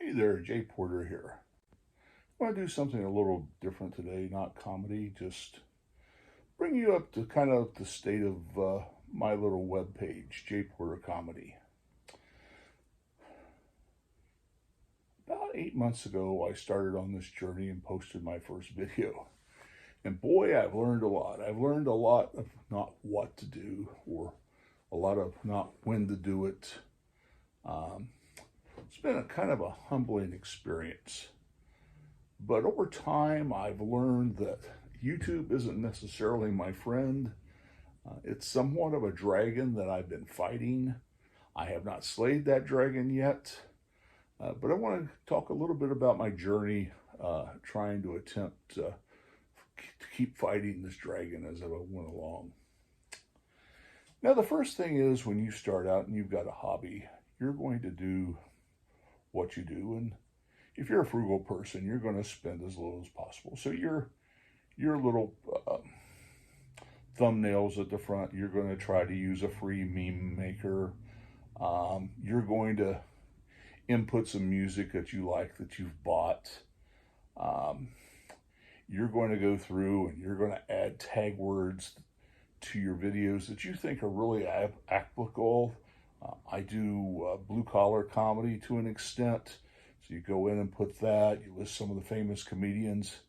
Hey there, Jay Porter here. I want to do something a little different today, not comedy, just bring you up to kind of the state of my little web page, Jay Porter Comedy. About 8 months ago, I started on this journey and posted my first video. And boy, I've learned a lot. I've learned a lot of not what to do or a lot of not when to do it. It's been a kind of a humbling experience. But over time, I've learned that YouTube isn't necessarily my friend. It's somewhat of a dragon that I've been fighting. I have not slayed that dragon yet, but I want to talk a little bit about my journey trying to attempt to keep fighting this dragon as I went along. Now, the first thing is when you start out and you've got a hobby, you're going to do what you do, and if you're a frugal person, you're going to spend as little as possible. So your little thumbnails at the front, you're going to try to use a free meme maker. You're going to input some music that you like that you've bought. You're going to go through and you're going to add tag words to your videos that you think are really applicable. I do blue collar comedy to an extent. So you go in and put that, you list some of the famous comedians,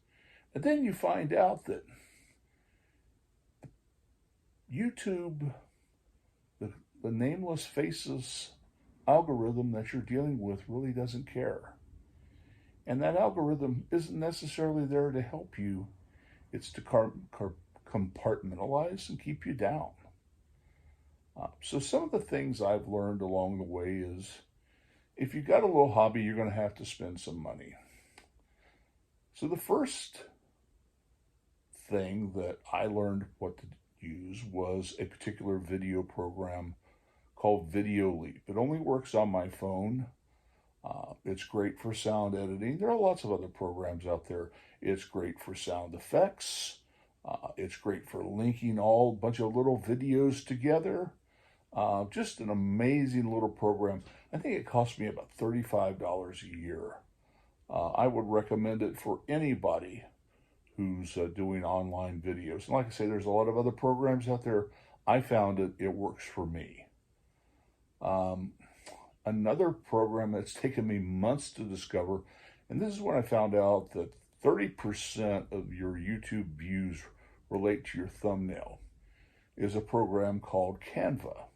and then you find out that YouTube, the nameless faces algorithm that you're dealing with really doesn't care. And that algorithm isn't necessarily there to help you. It's to compartmentalize and keep you down. So some of the things I've learned along the way is, if you've got a little hobby, you're going to have to spend some money. So the first thing that I learned what to use was a particular video program called Video Leap. It only works on my phone. It's great for sound editing. There are lots of other programs out there. It's great for sound effects. It's great for linking a bunch of little videos together. Just an amazing little program. I think it cost me about $35 a year. I would recommend it for anybody who's doing online videos. And like I say, there's a lot of other programs out there. I found it works for me. Another program that's taken me months to discover, and this is when I found out that 30% of your YouTube views relate to your thumbnail, is a program called Canva,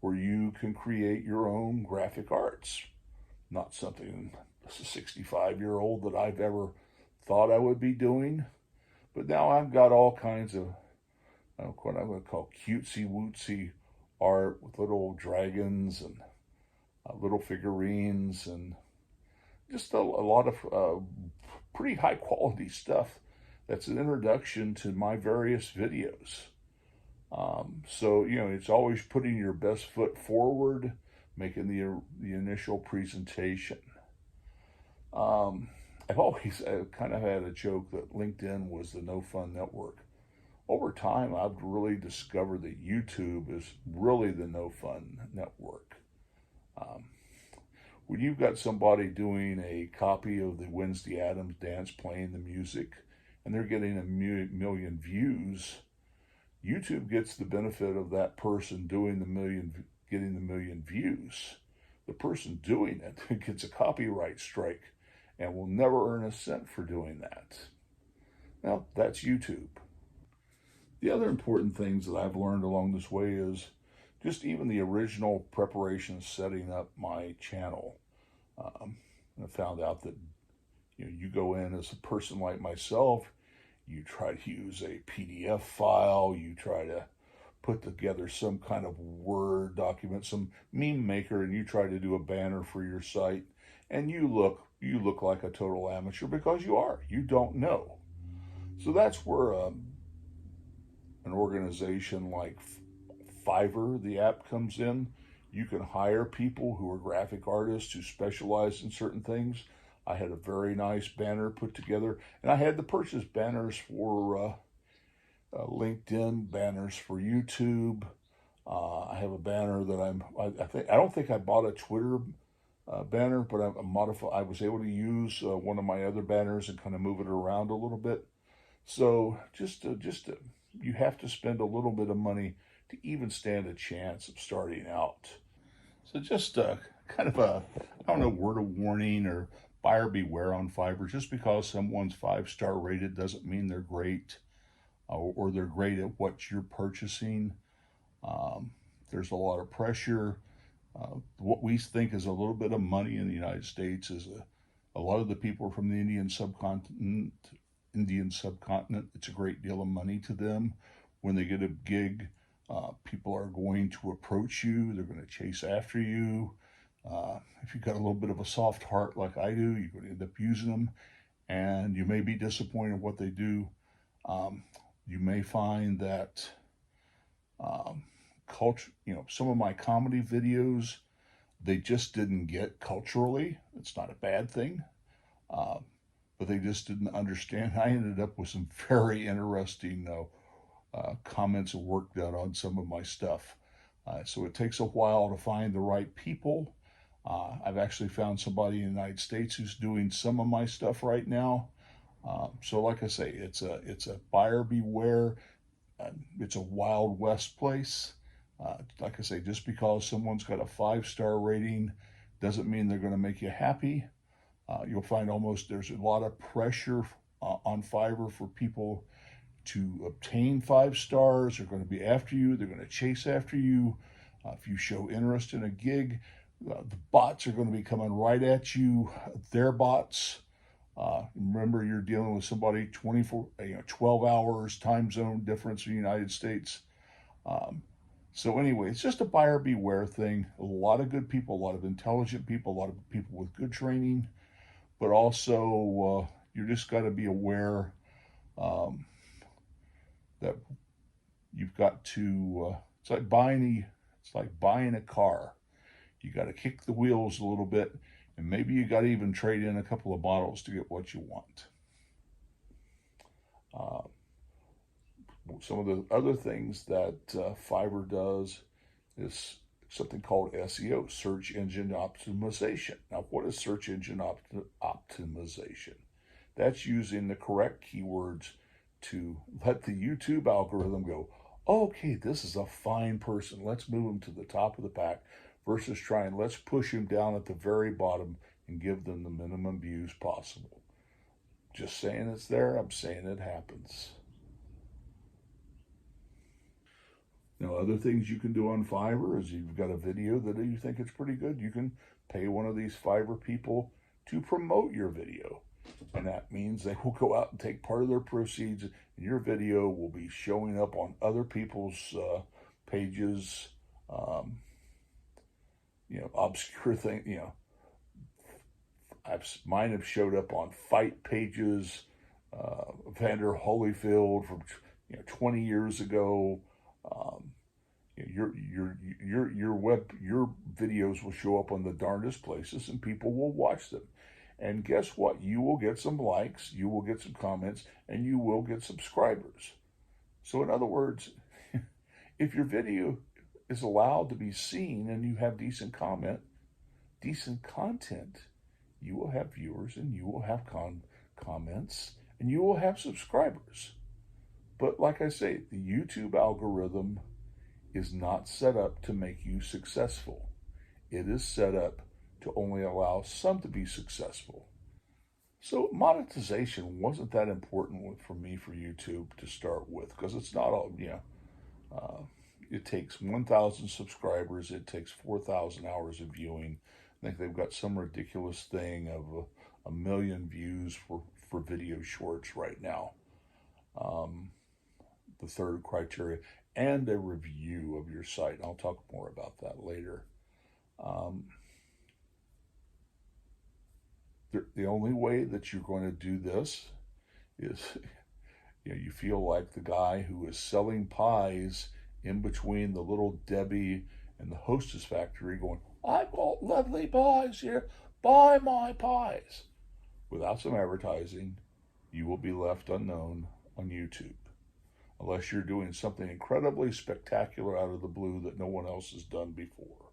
where you can create your own graphic arts. Not something as a 65-year-old that I've ever thought I would be doing, but now I've got all kinds of what I'm going to call cutesy-wootsy art with little dragons and little figurines and just a lot of pretty high-quality stuff that's an introduction to my various videos. So, it's always putting your best foot forward, making the initial presentation. I've always kind of had a joke that LinkedIn was the no fun network. Over time, I've really discovered that YouTube is really the no fun network. When you've got somebody doing a copy of the Wednesday Addams dance, playing the music, and they're getting a million views, YouTube gets the benefit of that person getting the million views. The person doing it gets a copyright strike and will never earn a cent for doing that. Now, that's YouTube. The other important things that I've learned along this way is just even the original preparation setting up my channel. I found out that you go in as a person like myself, you try to use a PDF file, you try to put together some kind of Word document, some meme maker, and you try to do a banner for your site, and you look like a total amateur because you don't know. So that's where an organization like Fiverr, the app, comes in. You can hire people who are graphic artists who specialize in certain things. I had a very nice banner put together, and I had to purchase banners for LinkedIn, banners for YouTube. I have a banner that I don't think I bought a Twitter banner, but I was able to use one of my other banners and kind of move it around a little bit. So you have to spend a little bit of money to even stand a chance of starting out. So just kind of a, I don't know, word of warning or buyer beware on Fiverr. Just because someone's 5-star rated doesn't mean they're great, or they're great at what you're purchasing. There's a lot of pressure. What we think is a little bit of money in the United States is a lot of the people from the Indian subcontinent. It's a great deal of money to them. When they get a gig, people are going to approach you. They're going to chase after you. If you've got a little bit of a soft heart like I do, you're going to end up using them, and you may be disappointed in what they do. You may find that some of my comedy videos, they just didn't get culturally. It's not a bad thing, but they just didn't understand. I ended up with some very interesting comments and work done on some of my stuff. So it takes a while to find the right people. I've actually found somebody in the United States who's doing some of my stuff right now. So like I say, it's a buyer beware. It's a Wild West place. Like I say, just because someone's got a 5-star rating doesn't mean they're going to make you happy. You'll find there's a lot of pressure on Fiverr for people to obtain 5 stars. They're going to be after you. They're going to chase after you. If you show interest in a gig, the bots are going to be coming right at you. They're bots. Remember, you're dealing with somebody 12 hours time zone difference in the United States. So anyway, it's just a buyer beware thing. A lot of good people, a lot of intelligent people, a lot of people with good training, but also you just got to be aware that you've got to. It's like buying a car. You got to kick the wheels a little bit, and maybe you got to even trade in a couple of bottles to get what you want. Some of the other things that Fiverr does is something called SEO, search engine optimization. Now, what is search engine optimization? That's using the correct keywords to let the YouTube algorithm go, okay, this is a fine person. Let's move him to the top of the pack, versus let's push him down at the very bottom and give them the minimum views possible. Just saying it's there, I'm saying it happens. Now, other things you can do on Fiverr is you've got a video that you think it's pretty good, you can pay one of these Fiverr people to promote your video. And that means they will go out and take part of their proceeds, and your video will be showing up on other people's pages, obscure thing, mine have showed up on fight pages, Vander Holyfield from 20 years ago. Your videos will show up on the darndest places, and people will watch them. And guess what? You will get some likes, you will get some comments, and you will get subscribers. So in other words, if your video is allowed to be seen and you have decent content, you will have viewers, and you will have comments, and you will have subscribers. But like I say, the YouTube algorithm is not set up to make you successful. It is set up to only allow some to be successful. So monetization wasn't that important for me for YouTube to start with, because it's not all, it takes 1,000 subscribers, it takes 4,000 hours of viewing. I think they've got some ridiculous thing of a million views for video shorts right now. The third criteria, and a review of your site. I'll talk more about that later. The only way that you're going to do this is, you feel like the guy who is selling pies in between the Little Debbie and the Hostess factory going, I bought lovely pies here, buy my pies. Without some advertising, you will be left unknown on YouTube, unless you're doing something incredibly spectacular out of the blue that no one else has done before.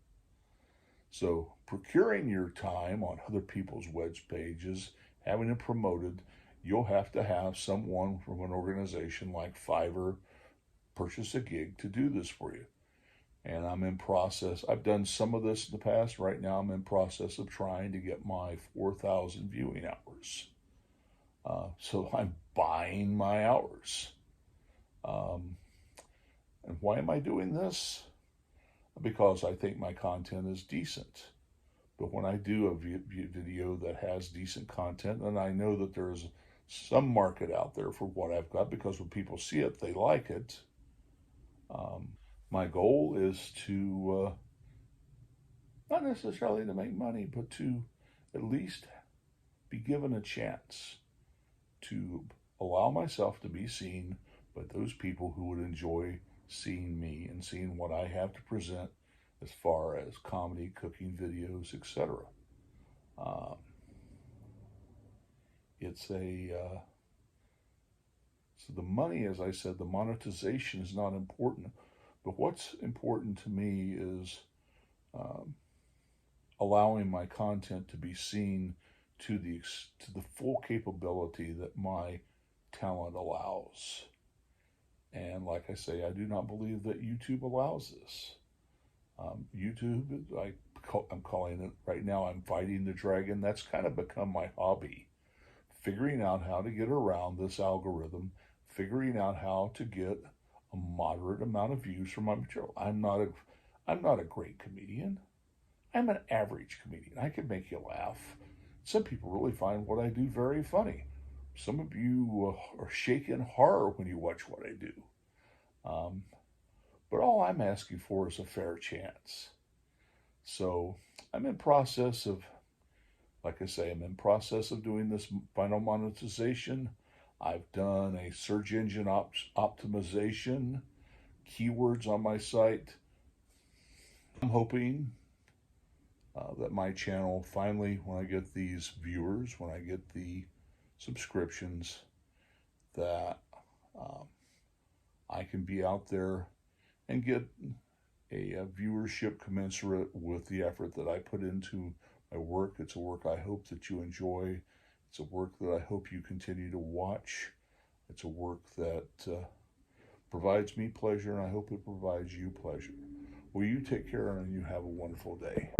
So procuring your time on other people's web pages, having it promoted, you'll have to have someone from an organization like Fiverr purchase a gig to do this for you. And I'm in process. I've done some of this in the past. Right now I'm in process of trying to get my 4,000 viewing hours. So I'm buying my hours. And why am I doing this? Because I think my content is decent. But when I do a video that has decent content, then I know that there's some market out there for what I've got, because when people see it, they like it. My goal is to, not necessarily to make money, but to at least be given a chance to allow myself to be seen by those people who would enjoy seeing me and seeing what I have to present as far as comedy, cooking videos, etc. So the money, as I said, the monetization is not important, but what's important to me is allowing my content to be seen to the full capability that my talent allows. And like I say, I do not believe that YouTube allows this. YouTube, I'm calling it right now, I'm fighting the dragon. That's kind of become my hobby. Figuring out how to get around this algorithm, figuring out how to get a moderate amount of views from my material. I'm not a great comedian. I'm an average comedian. I can make you laugh. Some people really find what I do very funny. Some of you are shaking horror when you watch what I do. But all I'm asking for is a fair chance. So I'm in process of, like I say, I'm in process of doing this final monetization. I've done a search engine optimization, keywords on my site. I'm hoping that my channel finally, when I get these viewers, when I get the subscriptions, that I can be out there and get a viewership commensurate with the effort that I put into my work. It's a work I hope that you enjoy. It's a work that I hope you continue to watch. It's a work that provides me pleasure, and I hope it provides you pleasure. Well, you take care and you have a wonderful day.